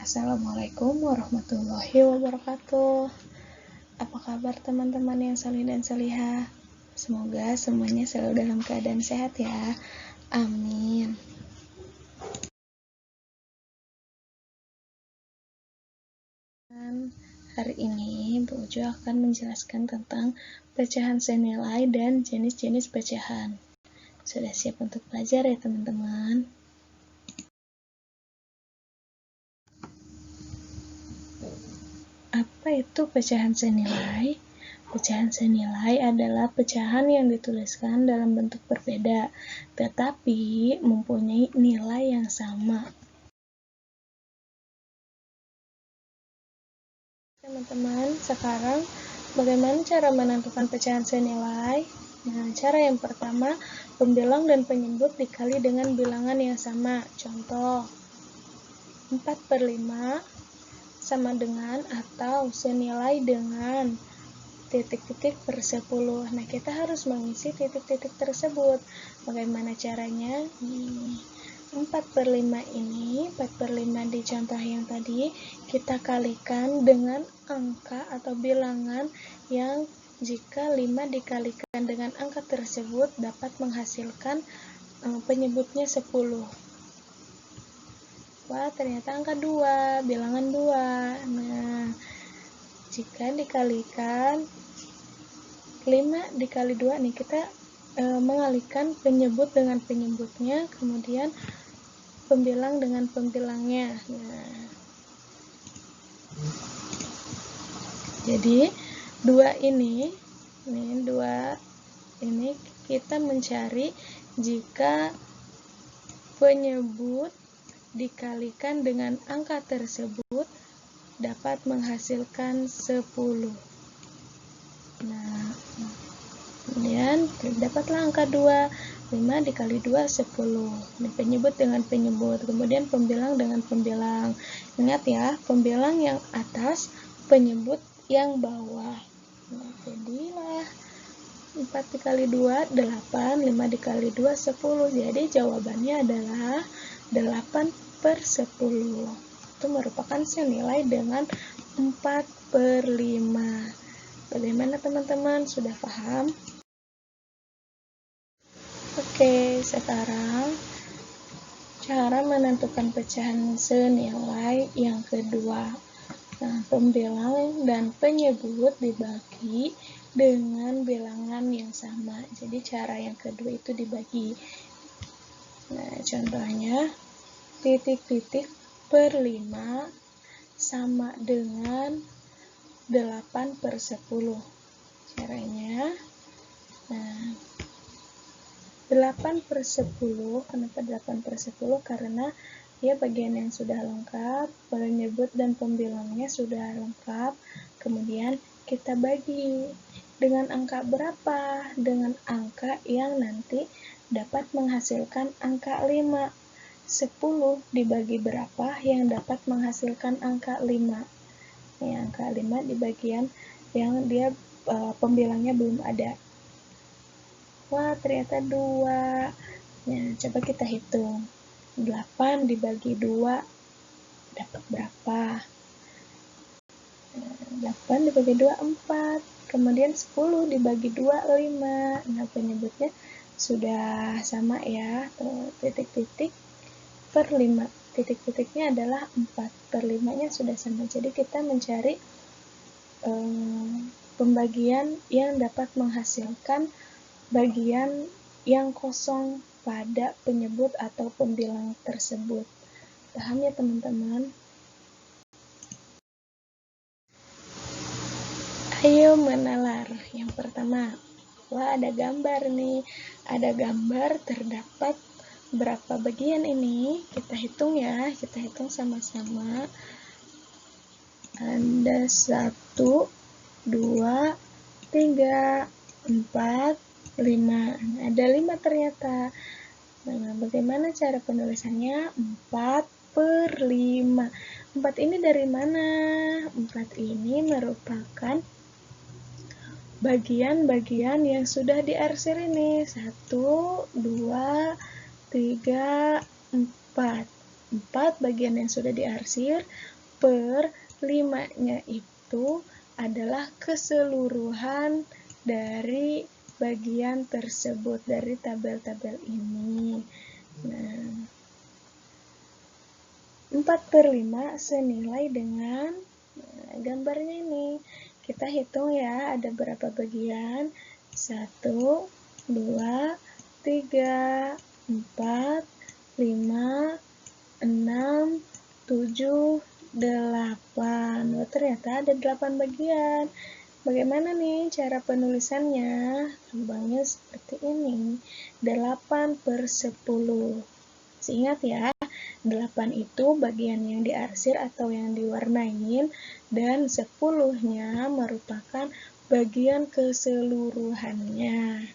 Assalamualaikum warahmatullahi wabarakatuh. Apa kabar teman-teman yang salih dan salihah? Semoga semuanya selalu dalam keadaan sehat ya. Amin. Hari ini Bu Ujo akan menjelaskan tentang pecahan senilai dan jenis-jenis pecahan. Sudah siap untuk belajar ya teman-teman? Apa itu pecahan senilai? Pecahan senilai adalah pecahan yang dituliskan dalam bentuk berbeda, tetapi mempunyai nilai yang sama. Teman-teman, sekarang bagaimana cara menentukan pecahan senilai? Nah, cara yang pertama, pembilang dan penyebut dikali dengan bilangan yang sama. Contoh, 4/5 sama dengan atau senilai dengan titik-titik per 10. Nah, kita harus mengisi titik-titik tersebut. Bagaimana caranya? 4/5 ini, 4/5 di contoh yang tadi, kita kalikan dengan angka atau bilangan yang jika 5 dikalikan dengan angka tersebut dapat menghasilkan penyebutnya 10. Wah, ternyata angka 2, bilangan 2. Nah, jika dikalikan 5 dikali 2 nih, kita mengalihkan penyebut dengan penyebutnya, kemudian pembilang dengan pembilangnya. Nah, jadi 2 ini kita mencari jika penyebut dikalikan dengan angka tersebut dapat menghasilkan 10. Nah, kemudian dapatlah angka 2, 5 dikali 2, 10. Ini penyebut dengan penyebut, kemudian pembilang dengan pembilang. Ingat ya, pembilang yang atas, penyebut yang bawah. Nah, jadilah 4 dikali 2, 8, 5 dikali 2, 10. Jadi jawabannya adalah 8/10. Itu merupakan senilai dengan 4/5. Bagaimana teman-teman? Sudah paham? Oke, sekarang cara menentukan pecahan senilai yang kedua. Nah, pembilang dan penyebut dibagi dengan bilangan yang sama. Jadi cara yang kedua itu dibagi. Nah, contohnya titik-titik per 5 sama dengan 8/10. Caranya, nah, 8/10, kenapa 8/10? Karena dia bagian yang sudah lengkap, penyebut dan pembilangnya sudah lengkap. Kemudian kita bagi dengan angka berapa? Dengan angka yang nanti dapat menghasilkan angka 5. 10 dibagi berapa yang dapat menghasilkan angka 5? Ya, angka 5 di bagian yang dia pembilangnya belum ada. Wah, ternyata 2. Nah, coba kita hitung. 8 dibagi 2 dapat berapa? 8 dibagi 2, 4. Kemudian 10 dibagi 2, 5. Nah, penyebutnya sudah sama ya. Titik-titik per 5. Titik-titiknya adalah 4/5-nya sudah sama. Jadi kita mencari pembagian yang dapat menghasilkan bagian yang kosong pada penyebut atau pembilang tersebut. Paham ya teman-teman? Ayo menalar. Yang pertama, wah, ada gambar nih. Ada gambar terdapat berapa bagian ini? Kita hitung ya. Kita hitung sama-sama. Ada 1, 2, 3, 4, 5. Ada 5 ternyata. Nah, bagaimana cara penulisannya? 4/5. 4 ini dari mana? 4 ini merupakan bagian-bagian yang sudah diarsir ini. 1, 2, 3, 4. 4 bagian yang sudah diarsir, per 5-nya itu adalah keseluruhan dari bagian tersebut, dari tabel-tabel ini. Nah, 4/5 senilai dengan gambarnya ini. Kita hitung ya, ada berapa bagian? 1, 2, 3, 4, 5, 6, 7, 8. Oh, ternyata ada 8 bagian. Bagaimana nih cara penulisannya? Lambangnya seperti ini. 8/10. Masih ingat ya? 8 itu bagian yang diarsir atau yang diwarnain, dan 10-nya merupakan bagian keseluruhannya.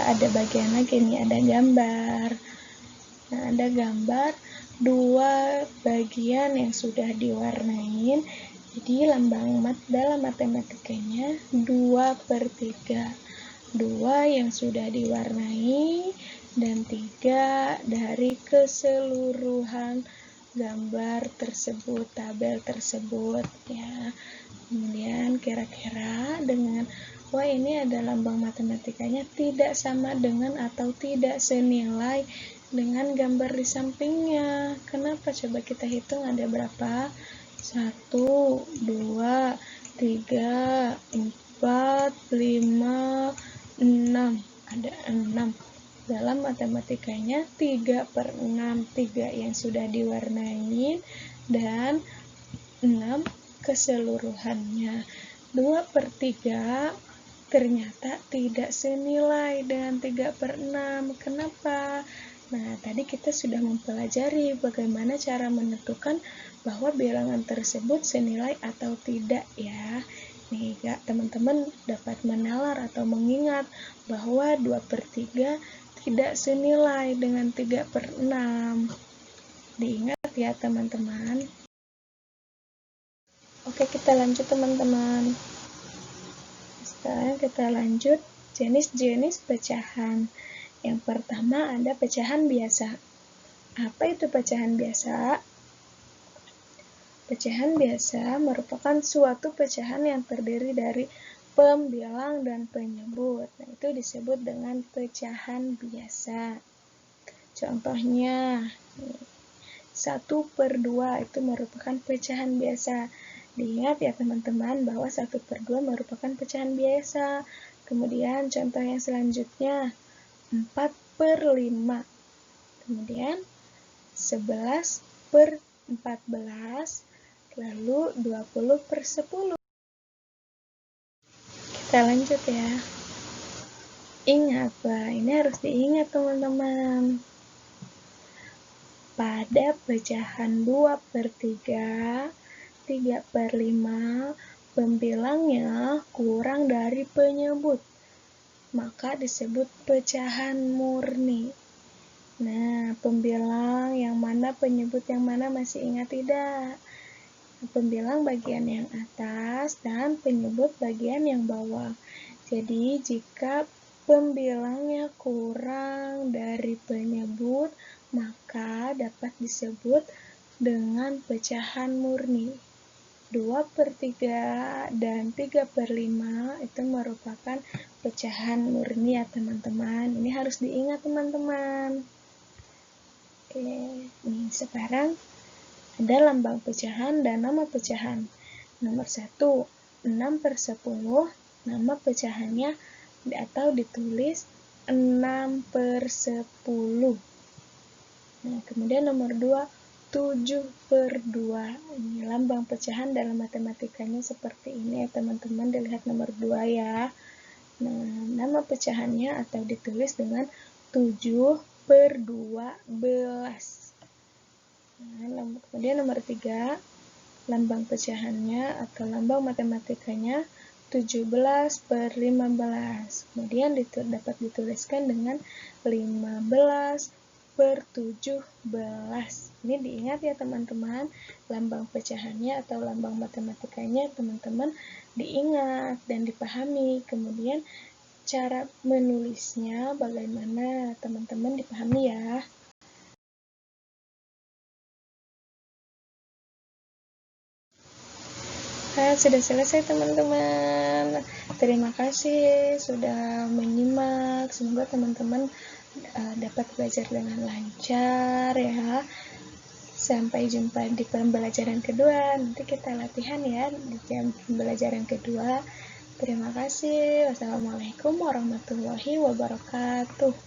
Ada bagian lagi nih, ada gambar. Nah, ada gambar 2 bagian yang sudah diwarnain. Jadi lambang dalam matematikanya 2/3. 2 yang sudah diwarnai dan 3 dari keseluruhan gambar tersebut, tabel tersebut ya. Kemudian kira-kira dengan ini ada lambang matematikanya tidak sama dengan atau tidak senilai dengan gambar di sampingnya. Kenapa? Coba kita hitung ada berapa? 1, 2, 3, 4, 5, 6. Ada 6. Dalam matematikanya 3/6. 3 yang sudah diwarnai dan 6 keseluruhannya. 2/3 ternyata tidak senilai dengan 3/6. Kenapa? Nah, tadi kita sudah mempelajari bagaimana cara menentukan bahwa bilangan tersebut senilai atau tidak ya. Nih, teman-teman dapat menalar atau mengingat bahwa 2/3 tidak senilai dengan 3/6. Diingat ya, teman-teman. Oke, kita lanjut teman-teman. Sekarang kita lanjut jenis-jenis pecahan. Yang pertama ada pecahan biasa. Apa itu pecahan biasa? Pecahan biasa merupakan suatu pecahan yang terdiri dari pembilang dan penyebut. Nah, itu disebut dengan pecahan biasa. Contohnya, 1/2 itu merupakan pecahan biasa. Diingat ya teman-teman bahwa 1/2 merupakan pecahan biasa. Kemudian contoh yang selanjutnya 4/5. Kemudian 11/14. Lalu 20/10. Kita lanjut ya. Ingat, ini harus diingat teman-teman. Pada pecahan 2/3, 3/5, pembilangnya kurang dari penyebut, maka disebut pecahan murni. Nah, pembilang yang mana, penyebut yang mana, masih ingat tidak? Pembilang bagian yang atas dan penyebut bagian yang bawah. Jadi, jika pembilangnya kurang dari penyebut, maka dapat disebut dengan pecahan murni. 2/3 dan 3/5 itu merupakan pecahan murni ya teman-teman. Ini harus diingat teman-teman. Oke, nih sekarang ada lambang pecahan dan nama pecahan. Nomor 1, 6/10, nama pecahannya atau ditulis 6/10. Nah, kemudian nomor 2, 7/2. Ini lambang pecahan dalam matematikanya seperti ini ya teman-teman, dilihat nomor 2 ya. Nah, nama pecahannya atau ditulis dengan 7/12. Nah, kemudian nomor 3, lambang pecahannya atau lambang matematikanya 17/15. Kemudian dapat dituliskan dengan 15/17. Ini diingat ya teman-teman, lambang pecahannya atau lambang matematikanya teman-teman diingat dan dipahami. Kemudian cara menulisnya bagaimana teman-teman dipahami ya. Nah, sudah selesai teman-teman. Terima kasih sudah menyimak. Semoga teman-teman dapat belajar dengan lancar ya. Sampai jumpa di pembelajaran kedua. Nanti kita latihan ya di jam pembelajaran kedua. Terima kasih. Wassalamualaikum warahmatullahi wabarakatuh.